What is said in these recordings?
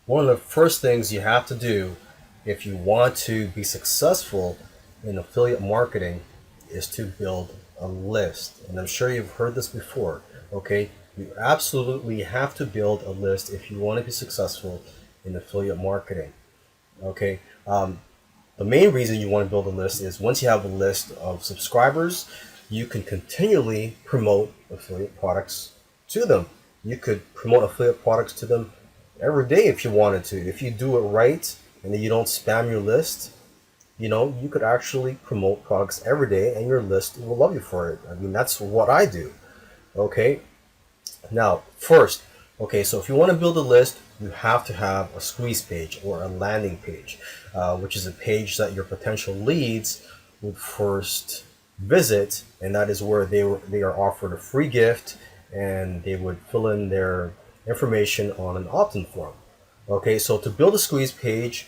One of the first things you have to do if you want to be successful in affiliate marketing is to build a list. And I'm sure you've heard this before, okay? You absolutely have to build a list if you want to be successful in affiliate marketing, okay? The main reason you want to build a list is once you have a list of subscribers, you can continually promote affiliate products to them. You could promote affiliate products to them every day if you wanted to. If you do it right and then you don't spam your list, you could actually promote products every day and your list will love you for it. I mean, that's what I do. Okay. Now, first, okay, so if you want to build a list, you have to have a squeeze page or a landing page, which is a page that your potential leads would first visit, and that is where they are offered a free gift, and they would fill in their information on an opt-in form. Okay, so to build a squeeze page,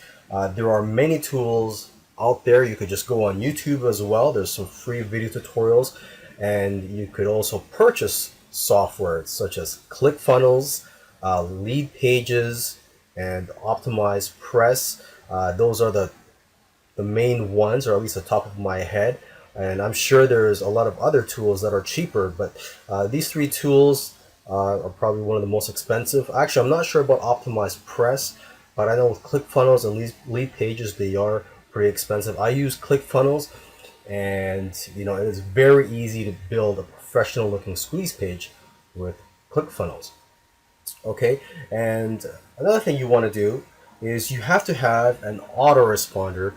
there are many tools out there. You could just go on YouTube as well. There's some free video tutorials, and you could also purchase software such as ClickFunnels, Lead Pages, and Optimize Press. Those are the main ones, or at least the top of my head. And I'm sure there's a lot of other tools that are cheaper, but these three tools are probably one of the most expensive. Actually, I'm not sure about Optimize Press, but I know with ClickFunnels and Lead Pages, they are pretty expensive. I use ClickFunnels, and it is very easy to build a professional looking squeeze page with ClickFunnels. Okay, and another thing you want to do is you have to have an autoresponder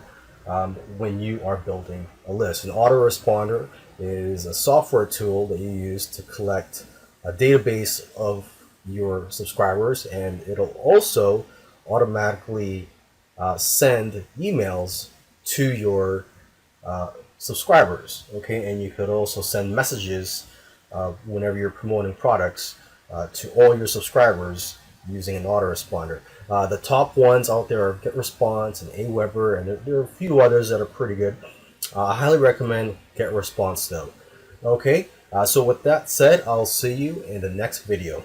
when you are building a list. An autoresponder is a software tool that you use to collect a database of your subscribers, and it'll also automatically send emails to your subscribers. Okay, and you could also send messages whenever you're promoting products to all your subscribers using an autoresponder. The top ones out there are GetResponse and Aweber, and there are a few others that are pretty good. I highly recommend GetResponse though. Okay, so with that said, I'll see you in the next video.